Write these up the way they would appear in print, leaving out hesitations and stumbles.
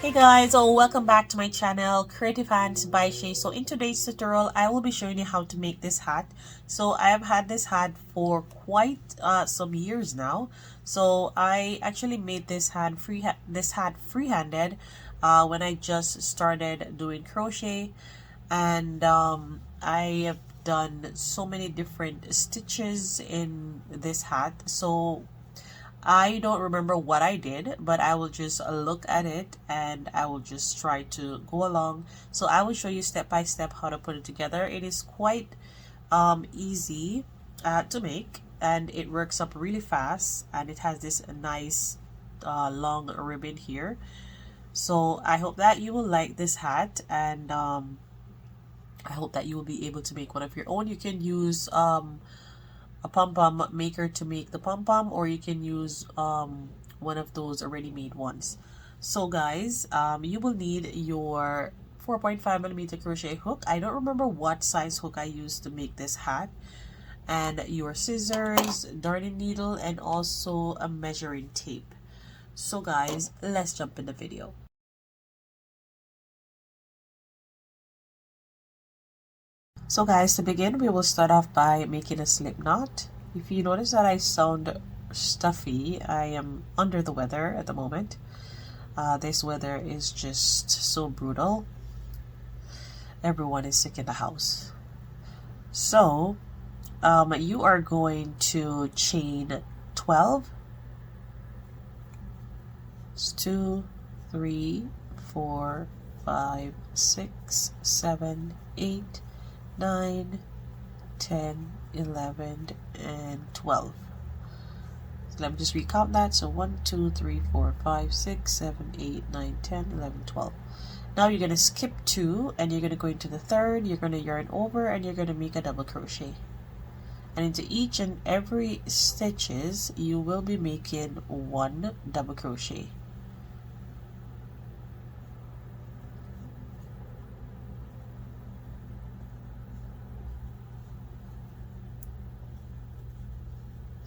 Hey guys, welcome back to my channel Creative Hands by Shay. So in today's tutorial I will be showing you how to make this hat. So I have had this hat for quite some years now. So I actually made this hat free-handed when I just started doing crochet, and I have done so many different stitches in this hat. So I don't remember what I did, but I will just look at it and I will just try to go along. So I will show you step by step how to put it together. It is quite easy to make, and it works up really fast, and it has this nice long ribbon here. So I hope that you will like this hat, and I hope that you will be able to make one of your own. You can use a pom-pom maker to make the pom-pom, or you can use one of those already made ones. So guys, you will need your 4.5mm crochet hook. I don't remember what size hook I used to make this hat, and your scissors, darning needle, and also a measuring tape. So guys, let's jump in the video. So guys, to begin, we will start off by making a slip knot. If you notice that I sound stuffy, I am under the weather at the moment. This weather is just so brutal. Everyone is sick in the house. So you are going to chain 12. It's 2, 3, 4, 5, 6, 7, 8, 9, 10, 11, and 12. So let me just recount that. So 1, 2, 3, 4, 5, 6, 7, 8, 9, 10, 11, 12. Now you're going to skip 2, and you're going to go into the third. You're going to yarn over, and you're going to make a double crochet. And into each and every stitches, you will be making 1 double crochet.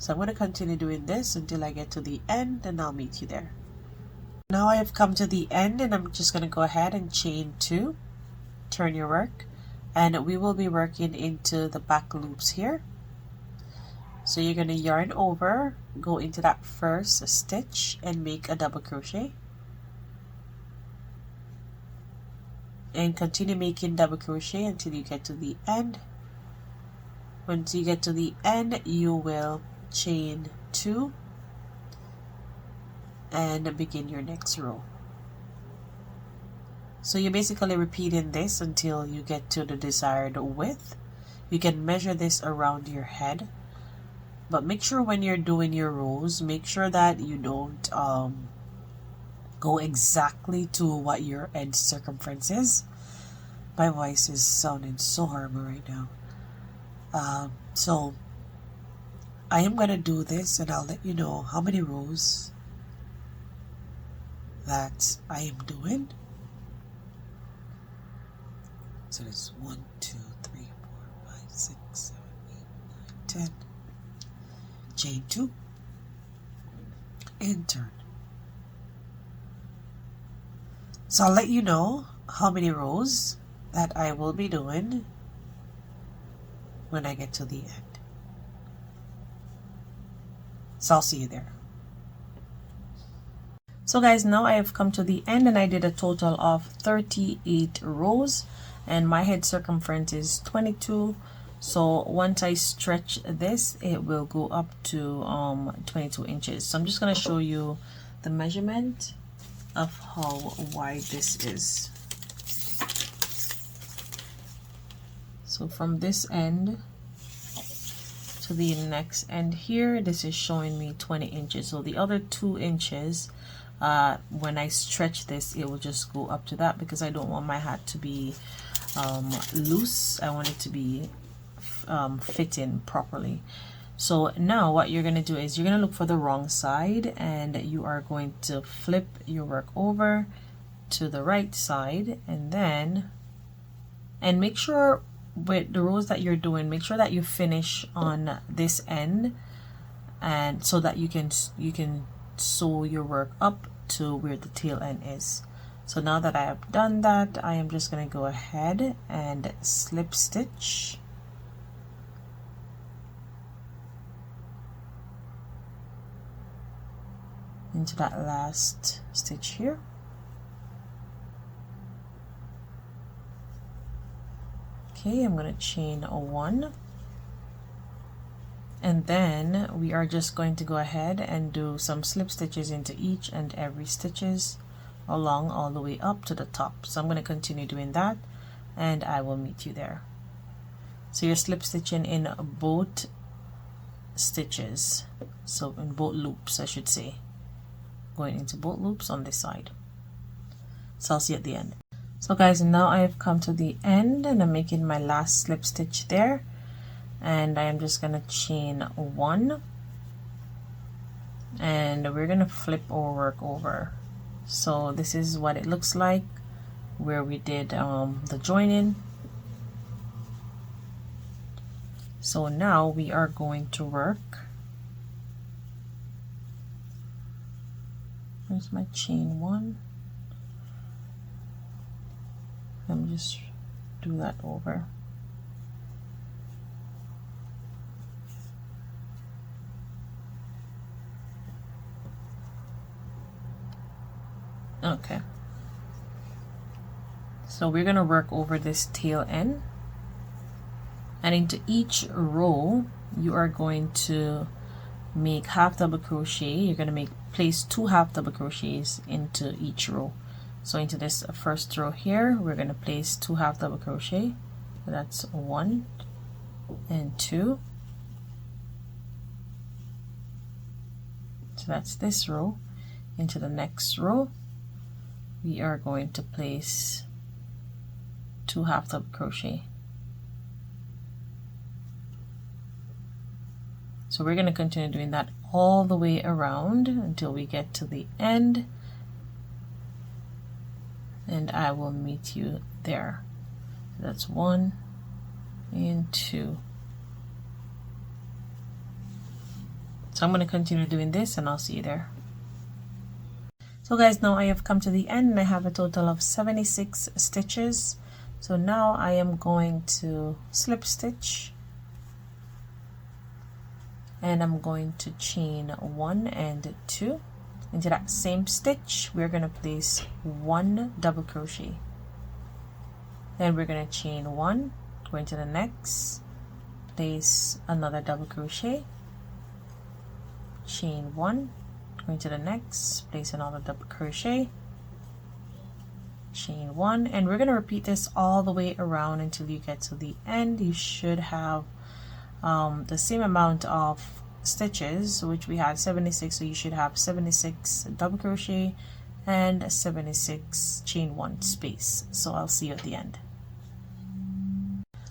So I'm going to continue doing this until I get to the end, and I'll meet you there. Now I have come to the end, and I'm just going to go ahead and chain 2, turn your work, and we will be working into the back loops here. So you're going to yarn over, go into that first stitch, and make a double crochet. And continue making double crochet until you get to the end. Once you get to the end, you will chain 2 and begin your next row. So you're basically repeating this until you get to the desired width. You can measure this around your head, but make sure when you're doing your rows, make sure that you don't go exactly to what your edge circumference is. My voice is sounding so horrible right now. So I am going to do this, and I'll let you know how many rows that I am doing. So there's 1, 2, 3, 4, 5, 6, 7, 8, 9, 10. Chain 2 and turn. So I'll let you know how many rows that I will be doing when I get to the end. So I'll see you there. So guys, now I have come to the end, and I did a total of 38 rows, and my head circumference is 22. So once I stretch this, it will go up to 22 inches. So I'm just going to show you the measurement of how wide this is. So from this end to the next end here, this is showing me 20 inches. So the other 2 inches, when I stretch this, it will just go up to that, because I don't want my hat to be loose. I want it to be fitting properly. So now what you're going to do is you're going to look for the wrong side, and you are going to flip your work over to the right side, and make sure with the rows that you're doing, make sure that you finish on this end, and so that you can sew your work up to where the tail end is. So now that I have done that, I am just going to go ahead and slip stitch into that last stitch here. Okay, I'm going to chain a 1, and then we are just going to go ahead and do some slip stitches into each and every stitches along all the way up to the top. So I'm going to continue doing that, and I will meet you there. So you're slip stitching in both stitches, so in both loops I should say, going into both loops on this side. So I'll see you at the end. So guys, now I have come to the end and I'm making my last slip stitch there, and I am just gonna chain 1, and we're gonna flip or work over. So this is what it looks like where we did the joining. So now we are going to work. Where's my chain 1? Let me just do that over. Okay. So we're gonna work over this tail end, and into each row you are going to make half double crochet. You're gonna place 2 half double crochets into each row. So into this first row here, we're going to place 2 half double crochet. So that's 1 and 2. So that's this row. Into the next row, we are going to place 2 half double crochet. So we're going to continue doing that all the way around until we get to the end, and I will meet you there. That's 1 and 2. So I'm going to continue doing this and I'll see you there. So guys, now I have come to the end and I have a total of 76 stitches. So now I am going to slip stitch, and I'm going to chain 1 and 2. Into that same stitch, we're going to place 1 double crochet. Then we're going to chain 1, go into the next, place another double crochet, chain 1, go into the next, place another double crochet, chain 1, and we're going to repeat this all the way around until you get to the end. You should have the same amount of stitches, which we had 76, so you should have 76 double crochet and 76 chain 1 space. So I'll see you at the end.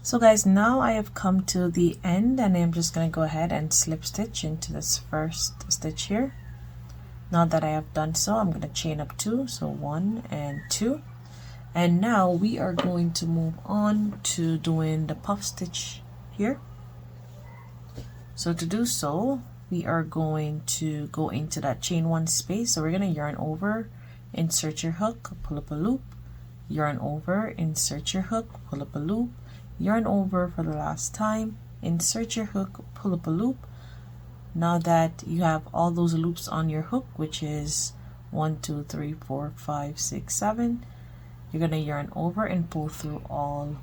So guys, now I have come to the end and I'm just going to go ahead and slip stitch into this first stitch here. Now that I have done so, I'm going to chain up 2, so 1 and 2, and now we are going to move on to doing the puff stitch here. So to do so, we are going to go into that chain 1 space. So we're going to yarn over, insert your hook, pull up a loop, yarn over, insert your hook, pull up a loop, yarn over for the last time, insert your hook, pull up a loop. Now that you have all those loops on your hook, which is 1, 2, 3, 4, 5, 6, 7, you're going to yarn over and pull through all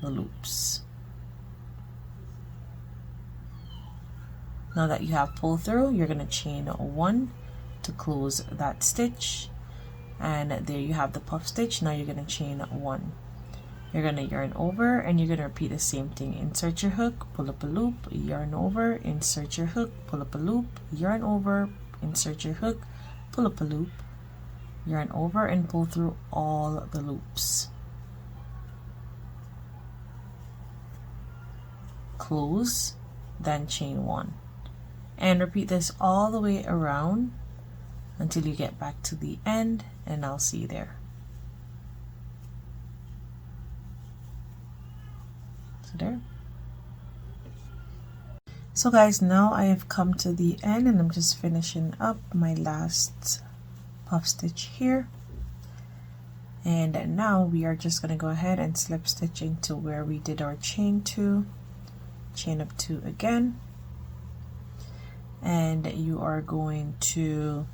the loops. Now that you have pulled through, you're going to chain 1 to close that stitch, and there you have the puff stitch. Now you're going to chain 1. You're going to yarn over and you're going to repeat the same thing. Insert your hook, pull up a loop, yarn over, insert your hook, pull up a loop, yarn over, insert your hook, pull up a loop, yarn over and pull through all the loops. Close, then chain 1. And repeat this all the way around until you get back to the end, and I'll see you there. So there. So guys, now I have come to the end and I'm just finishing up my last puff stitch here. And now we are just going to go ahead and slip stitch into where we did our chain 2, chain up 2 again, and you are going to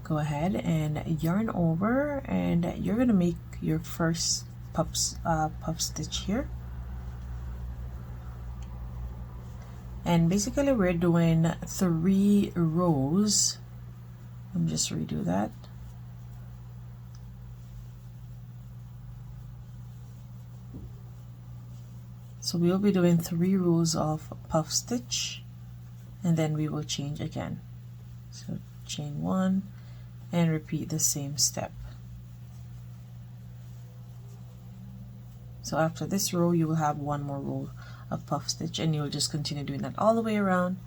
go ahead and yarn over, and you're going to make your first puff stitch here. And basically we're doing 3 rows. Let me just redo that. So we will be doing 3 rows of puff stitch, and then we will change again. So chain 1 and repeat the same step. So after this row you will have 1 more row of puff stitch, and you will just continue doing that all the way around,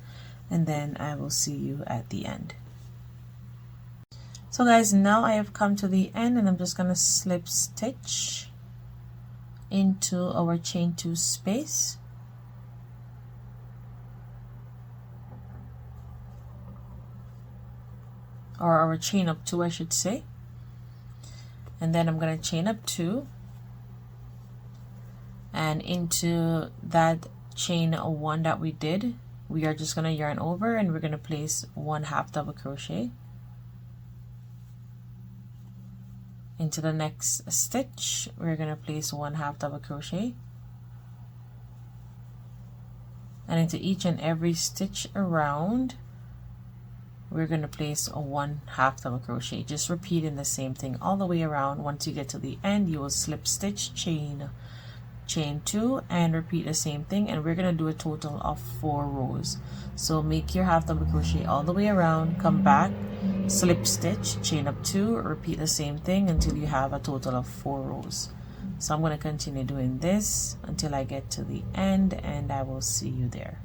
and then I will see you at the end. So guys, now I have come to the end, and I'm just gonna slip stitch into our chain 2 space, or our chain up 2 I should say, and then I'm gonna chain up 2, and into that chain 1 that we did, we are just gonna yarn over, and we're gonna place 1 half double crochet. Into the next stitch we're gonna place 1 half double crochet, and into each and every stitch around we're gonna place a 1 half double crochet, just repeating the same thing all the way around. Once you get to the end, you will slip stitch, chain 2, and repeat the same thing, and we're gonna do a total of 4 rows. So make your half double crochet all the way around, come back, slip stitch, chain up 2, repeat the same thing until you have a total of 4 rows. So I'm going to continue doing this until I get to the end, and I will see you there.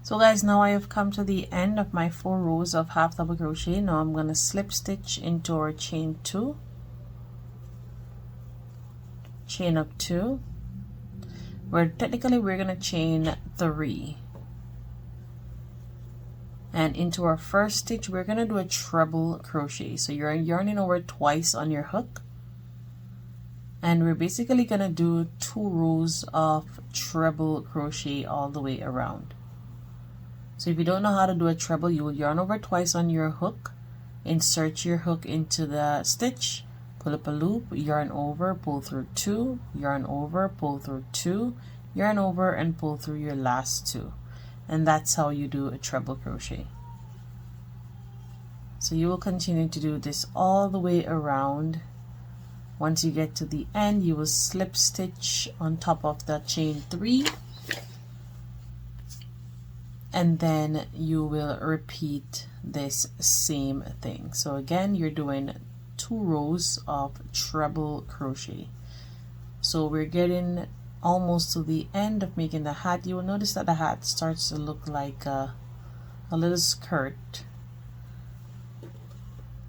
So guys, now I have come to the end of my 4 rows of half double crochet. Now I'm going to slip stitch into our chain 2, chain up 2, where technically we're going to chain 3, and into our first stitch we're going to do a treble crochet. So you're yarning over twice on your hook, and we're basically going to do 2 rows of treble crochet all the way around. So if you don't know how to do a treble, you will yarn over twice on your hook, insert your hook into the stitch, pull up a loop, yarn over, pull through 2, yarn over, pull through 2, yarn over, and pull through your last 2. And that's how you do a treble crochet. So you will continue to do this all the way around. Once you get to the end, you will slip stitch on top of the chain 3, and then you will repeat this same thing. So again, you're doing 2 rows of treble crochet. So we're getting almost to the end of making the hat. You will notice that the hat starts to look like a little skirt. You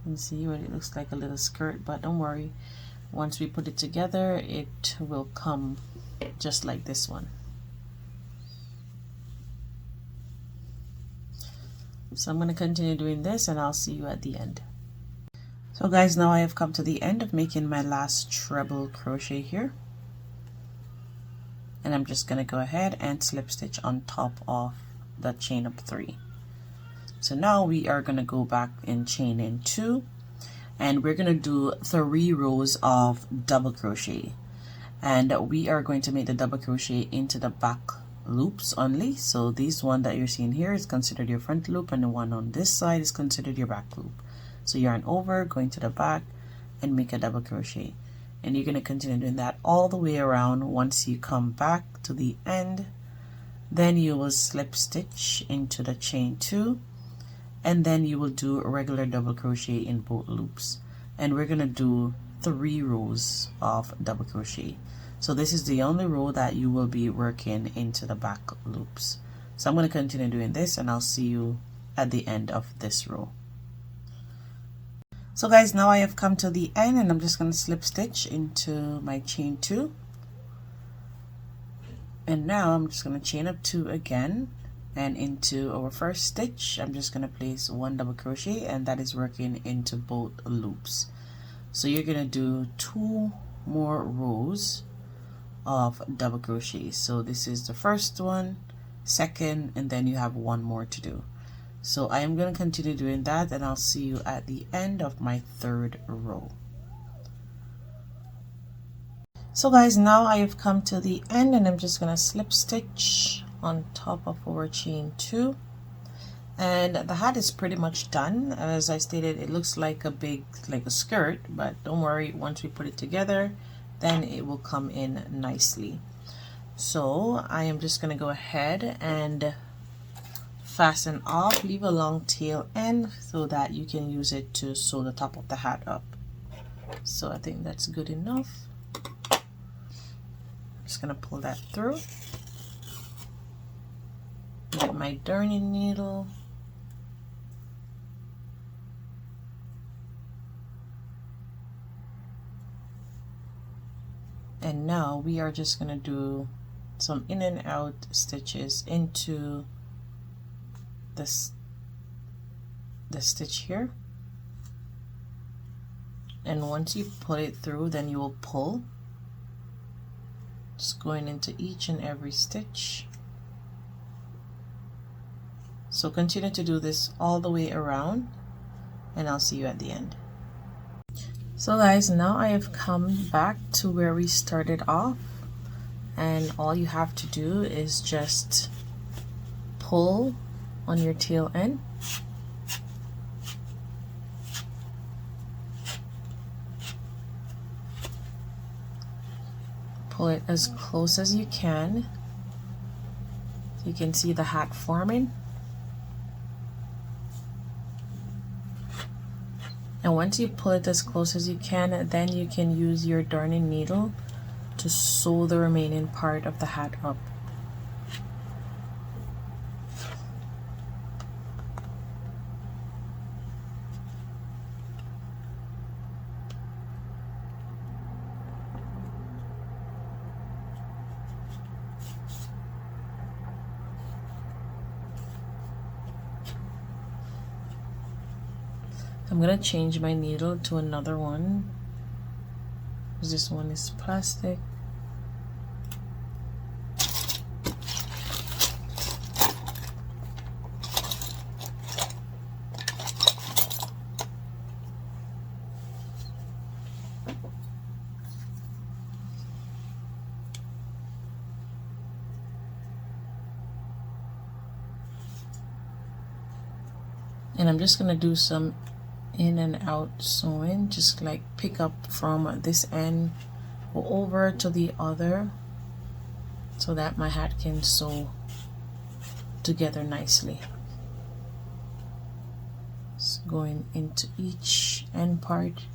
can see what it looks like, a little skirt, but don't worry, once we put it together it will come just like this one. So I'm going to continue doing this, and I'll see you at the end. So guys, now I have come to the end of making my last treble crochet here, and I'm just going to go ahead and slip stitch on top of the chain up 3. So now we are going to go back and chain in 2, and we're going to do 3 rows of double crochet, and we are going to make the double crochet into the back loops only. So this one that you're seeing here is considered your front loop, and the one on this side is considered your back loop. So yarn over, going to the back, and make a double crochet, and you're going to continue doing that all the way around. Once you come back to the end, then you will slip stitch into the chain 2, and then you will do a regular double crochet in both loops, and we're going to do 3 rows of double crochet. So this is the only row that you will be working into the back loops. So I'm going to continue doing this, and I'll see you at the end of this row. So guys, now I have come to the end, and I'm just going to slip stitch into my chain 2. And now I'm just going to chain up 2 again, and into our first stitch I'm just going to place 1 double crochet, and that is working into both loops. So you're going to do 2 more rows of double crochet. So this is the first one, second, and then you have 1 more to do. So I am going to continue doing that, and I'll see you at the end of my 3rd row. So guys, now I have come to the end, and I'm just going to slip stitch on top of our chain 2, and the hat is pretty much done. As I stated, it looks like a skirt, but don't worry, once we put it together then it will come in nicely. So I am just going to go ahead and fasten off, leave a long tail end so that you can use it to sew the top of the hat up. So I think that's good enough. I'm just going to pull that through. Get my darning needle. And now we are just going to do some in and out stitches into the stitch here. And once you put it through, then you will pull. Just going into each and every stitch. So continue to do this all the way around, and I'll see you at the end. So guys, now I have come back to where we started off, and all you have to do is just pull on your tail end. Pull it as close as you can. You can see the hat forming. And once you pull it as close as you can, then you can use your darning needle to sew the remaining part of the hat up. I'm gonna change my needle to another one, because this one is plastic. And I'm just gonna do some in and out sewing, just like pick up from this end, go over to the other, so that my hat can sew together nicely. Just going into each end part.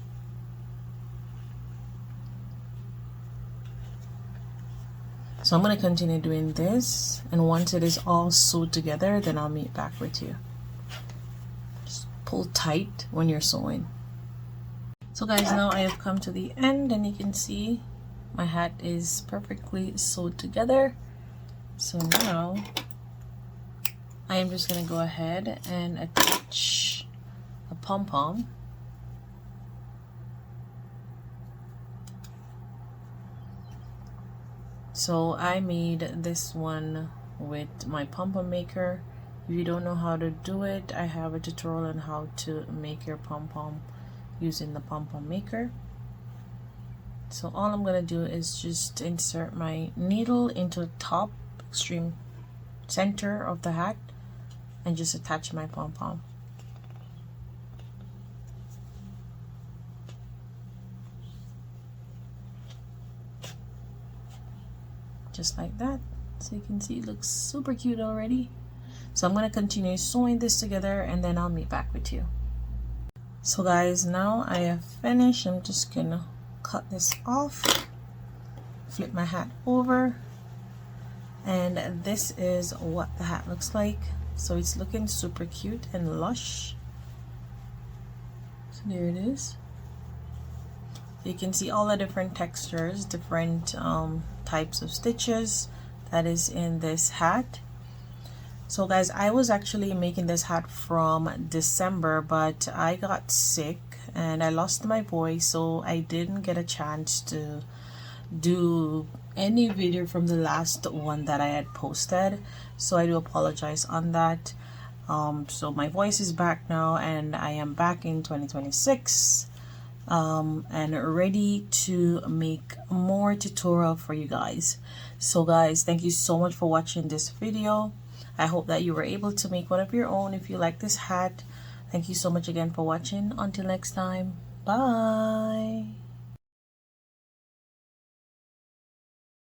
So I'm going to continue doing this, and once it is all sewed together, then I'll meet back with you. Pull tight when you're sewing. So guys, now I have come to the end, and you can see my hat is perfectly sewed together. So now I am just going to go ahead and attach a pom-pom. So I made this one with my pom-pom maker. If you don't know how to do it, I have a tutorial on how to make your pom-pom using the pom-pom maker. So all I'm going to do is just insert my needle into the top extreme center of the hat and just attach my pom-pom. Just like that. So you can see it looks super cute already. So I'm going to continue sewing this together, and then I'll meet back with you. So guys, now I have finished. I'm just going to cut this off, flip my hat over, and this is what the hat looks like. So it's looking super cute and lush. So there it is. You can see all the different textures, different types of stitches that is in this hat. So guys, I was actually making this hat from December, but I got sick and I lost my voice, so I didn't get a chance to do any video from the last one that I had posted. So I do apologize on that. So my voice is back now, and I am back in 2026 and ready to make more tutorial for you guys. So guys, thank you so much for watching this video. I hope that you were able to make one of your own if you like this hat. Thank you so much again for watching. Until next time, bye.